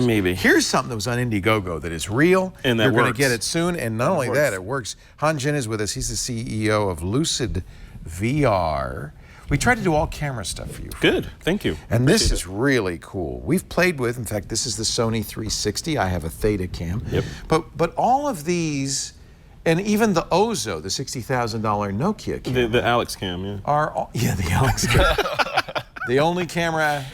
Maybe. Here's something that was on Indiegogo that is real. And that You're going to works. get it soon. And not only that, it works. Han Jin is with us. He's the CEO of Lucid VR. We try to do all camera stuff for you. Good, thank you. And this is really cool. We've played with, in fact, this is the Sony 360. I have a Theta cam. Yep. But all of these, and even the Ozo, the $60,000 Nokia camera, The Alex cam, yeah. are all, yeah, the Alex camera. The only camera,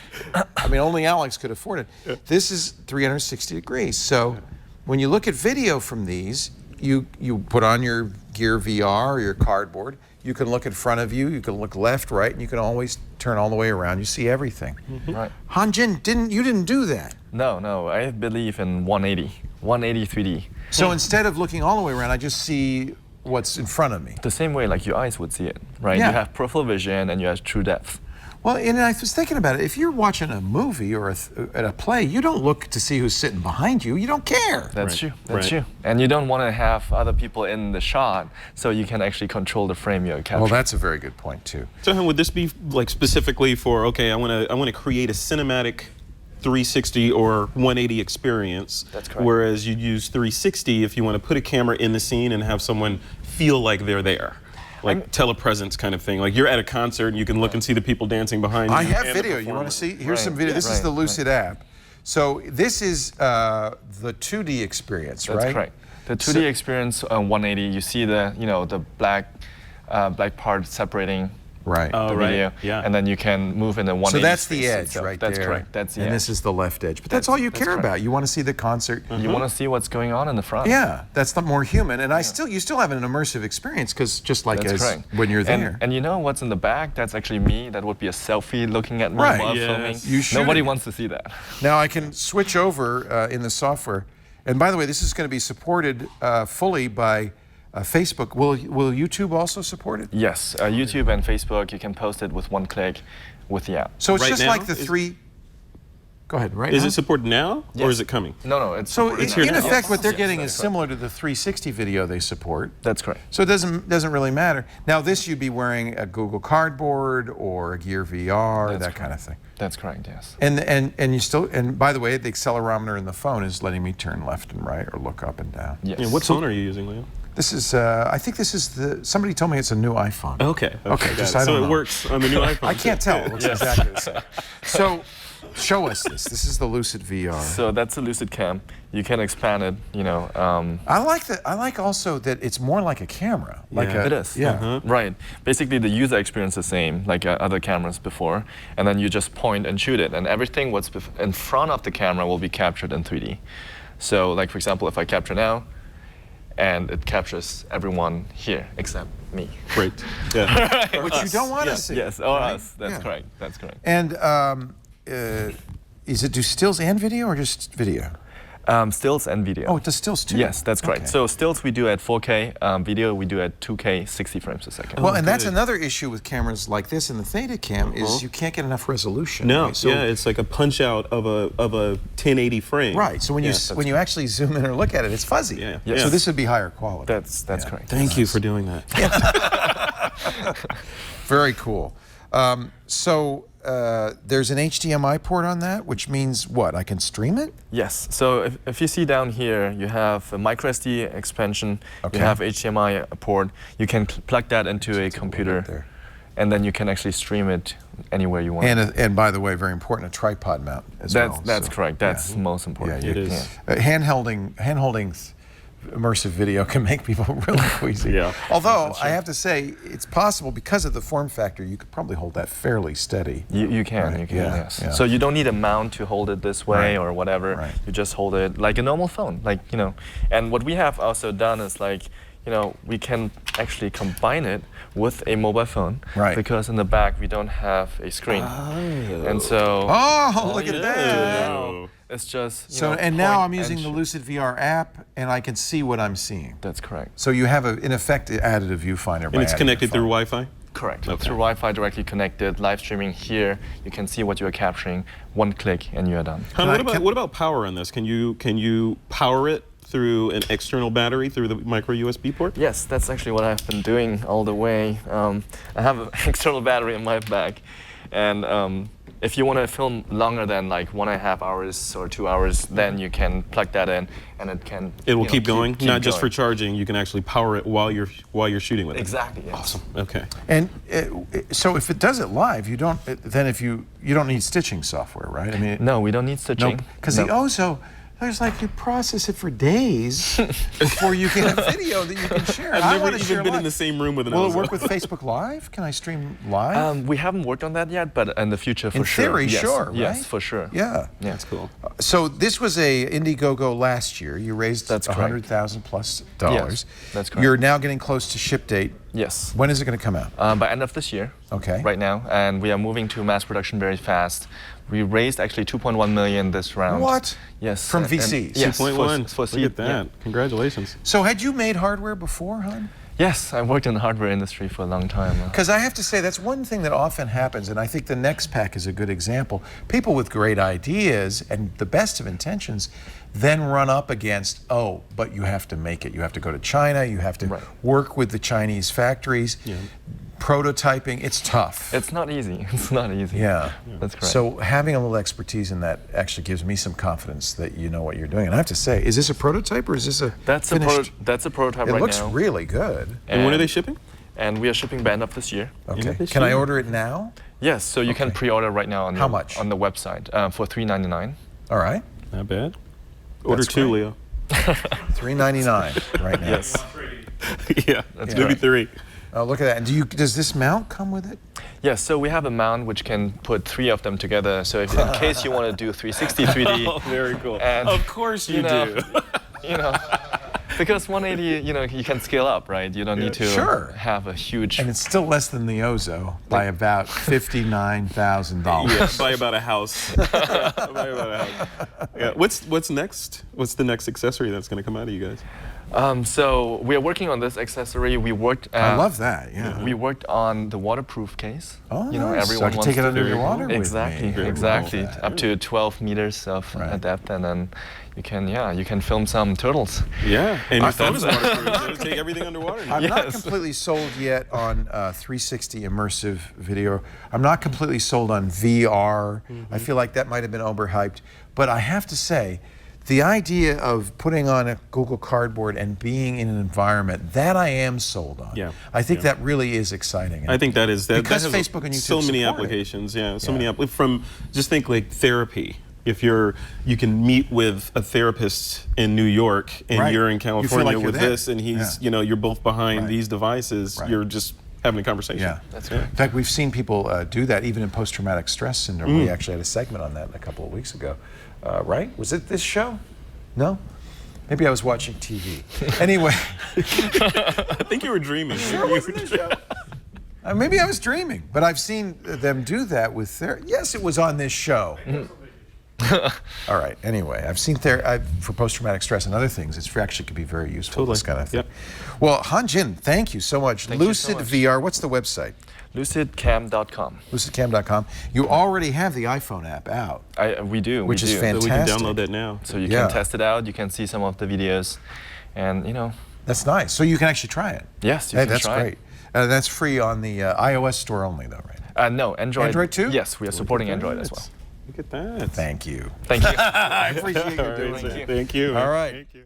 I mean, only Alex could afford it. Yeah. This is 360 degrees. So when you look at video from these, you put on your Gear VR or your cardboard. You can look in front of you, you can look left, right, and you can always turn all the way around. You see everything. Right. Han Jin, you didn't do that. No, I believe in 180 3D. So instead of looking all the way around, I just see what's in front of me. The same way like your eyes would see it, right? Yeah. You have peripheral vision and you have true depth. Well, and I was thinking about it. If you're watching a movie or at a play, you don't look to see who's sitting behind you. You don't care. That's true. That's true. And you don't want to have other people in the shot, so you can actually control the frame you're capturing. Well, that's a very good point too. So would this be like specifically for, okay, I want to create a cinematic 360 or 180 experience? That's correct. Whereas you'd use 360 if you want to put a camera in the scene and have someone feel like they're there. Like telepresence kind of thing. Like you're at a concert and you can look and see the people dancing behind you. I have video. You want to see? Here's some video. This is the Lucid app. So this is the 2D experience, right? That's correct. The 2D experience on 180, you see the the black part separating the video, and then you can move in the 180. So that's the edge right there. That's correct. That's the edge. And this is the left edge. But that's all you care about. You want to see the concert. You want to see what's going on in the front. Yeah, that's the more human. And you still have an immersive experience because just like when you're there. And you know what's in the back? That's actually me. That would be a selfie looking at me while filming. Nobody wants to see that. Now I can switch over in the software. And by the way, this is going to be supported fully by Facebook. Will YouTube also support it? Yes, YouTube and Facebook, you can post it with one click with the app. So it's just like the three. Go ahead, right? Is it supported now, or is it coming? No, it's so supported in now. effect, what they're getting is similar to the 360 video they support. That's correct. So it doesn't really matter. Now this you'd be wearing a Google Cardboard or a Gear VR, that kind of thing. That's correct. Yes. And you still, and by the way, the accelerometer in the phone is letting me turn left and right or look up and down. Yes. And what phone are you using, Leo? This is, I think this is somebody told me it's a new iPhone. Okay. Just I don't know. So it works on the new iPhone. I can't tell. It looks exactly the same. So, show us this. This is the Lucid VR. So that's a Lucid Cam. You can expand it, I like that. I like also that it's more like a camera. It is. Yeah. Right. Basically, the user experience is the same like other cameras before, and then you just point and shoot it, and everything what's in front of the camera will be captured in 3D. So, like for example, if I capture now, and it captures everyone here except me. Great. Yeah. Which you don't want to see. Yes, or us. That's correct. That's correct. And is it do stills and video or just video? Stills and video. Oh, it does stills too? Yes, that's correct. Okay. So stills we do at 4K, video we do at 2K, 60 frames a second. Well, and that's another issue with cameras like this and the Theta Cam is you can't get enough resolution. No, right? So, it's like a punch out of a 1080 frame. Right. So when you actually zoom in or look at it, it's fuzzy. Yeah. So this would be higher quality. That's correct. Thank you for doing that. Very cool. There's an HDMI port on that, which means what? I can stream it? Yes. So if you see down here, you have a micro SD expansion, you have HDMI port. You can plug that into a computer, and then you can actually stream it anywhere you want. And by the way, very important, a tripod mount as well. That's correct. That's most important. It is. Hand-holding immersive video can make people really queasy. Although, I have to say, it's possible because of the form factor, you could probably hold that fairly steady. You can, yes. So you don't need a mount to hold it this way or whatever. You just hold it like a normal phone, And what we have also done is we can actually combine it with a mobile phone. Because in the back, we don't have a screen. And so... Oh, look at that! It's just and now I'm using the Lucid VR app, and I can see what I'm seeing. That's correct. So you have, in effect, added a viewfinder. And it's connected through Wi-Fi? Correct. Through Wi-Fi directly connected, live streaming here. You can see what you are capturing. One click, and you are done. What about power on this? Can you power it through an external battery through the micro USB port? Yes, that's actually what I've been doing all the way. I have an external battery in my bag, and if you want to film longer than like 1.5 hours or 2 hours, then you can plug that in, and it can. It will you know, keep going, not just for going. charging. You can actually power it while you're shooting with it. Exactly. Yes. Awesome. Okay. And so if it does it live, you don't then if you don't need stitching software, right? I mean, No, we don't need stitching. because the Ozo, there's like you process it for days before you get a video that you can share. I've never even been in the same room with an Will it Ozo. work with Facebook Live? Can I stream live? We haven't worked on that yet, but in the future, for In sure. theory, Yes. sure, right? Yes, for sure. Yeah. That's cool. So this was a Indiegogo last year. You raised That's correct. $100,000 plus. Yes, that's correct. You're now getting close to ship date. Yes. When is it going to come out? By end of this year. Okay. Right now, and we are moving to mass production very fast. We raised actually 2.1 million this round. What? Yes. From and- VCs? Yes. 2.1. For Look at that. yeah. Congratulations. So had you made hardware before, Han? Yes, I worked in the hardware industry for a long time. Because I have to say, that's one thing that often happens, and I think the next pack is a good example. People with great ideas and the best of intentions then run up against, oh, but you have to make it. You have to go to China, you have to Right. work with the Chinese factories, prototyping, it's tough. It's not easy. It's not easy. Yeah. That's correct. So having a little expertise in that actually gives me some confidence that you know what you're doing. And I have to say, is this a prototype or is this a that's finished? that's a prototype It right looks now. really good. And when are they shipping? And we are shipping by end of this year. Okay. this Can I year? order it now? Yes, so you can pre-order right now on How much? on the website for $3.99. All right. Not bad. Order That's two, great. Leo. $3.99 right now. Yes. Yeah, That's maybe correct. 3. Oh, look at that. And does this mount come with it? Yes, so we have a mount which can put 3 of them together. So if in case you want to do 360 3D, Oh, very cool. And, Of course you know, do. you know, because 180, you know, you can scale up, right? You don't need to Sure. have a huge. And it's still less than the Ozo by about $59,000. Yeah, buy about a house. Buy about a house. Yeah. What's next? What's the next accessory that's going to come out of you guys? So we are working on this accessory. We worked. I love that, yeah. We worked on the waterproof case. Oh, you know, nice. everyone So I can wants take it to under your water with me. Exactly, Very exactly. cool. Up to 12 meters of Right. depth, and then you can film some turtles. Yeah, and your phone is thought- waterproof. So it'll take everything underwater now. I'm not Yes. completely sold yet on 360 immersive video. I'm not completely sold on VR. I feel like that might have been overhyped. But I have to say, the idea of putting on a Google Cardboard and being in an environment, that I am sold on. Yeah. I think that really is exciting. I think that is that. Because that has Facebook and YouTube so many support it. applications. Yeah, so Yeah. many from just think like therapy. If you can meet with a therapist in New York and Right. you're in You feel California like you're with there. this, and he's Yeah. you're both behind Right. these devices. Right. You're just having a conversation. Yeah. That's right. In fact, we've seen people do that even in post-traumatic stress syndrome. We actually had a segment on that a couple of weeks ago. Right? Was it this show? No? Maybe I was watching TV. Anyway. I think you were dreaming. Sure wasn't this show. Maybe I was dreaming, but I've seen them do that with yes, it was on this show. All right. Anyway, I've seen for post-traumatic stress and other things. It's actually could be very useful. Totally. This kind of thing. Yep. Well, Han Jin, thank you so much. Thank you Lucid so much. VR. What's the website? Lucidcam.com. Lucidcam.com. You already have the iPhone app out. We do. Which we is do. fantastic. So we can download that now. So you Yeah. can test it out. You can see some of the videos, and you know. That's nice. So you can actually try it. Yes, you Hey, can that's try great. That's free on the iOS store only, though, right? No, Android. Android too? Yes, we are supporting Android as well. Look at that. Thank you. Thank you. I appreciate you All right, doing so it. thank you. All right. Thank you.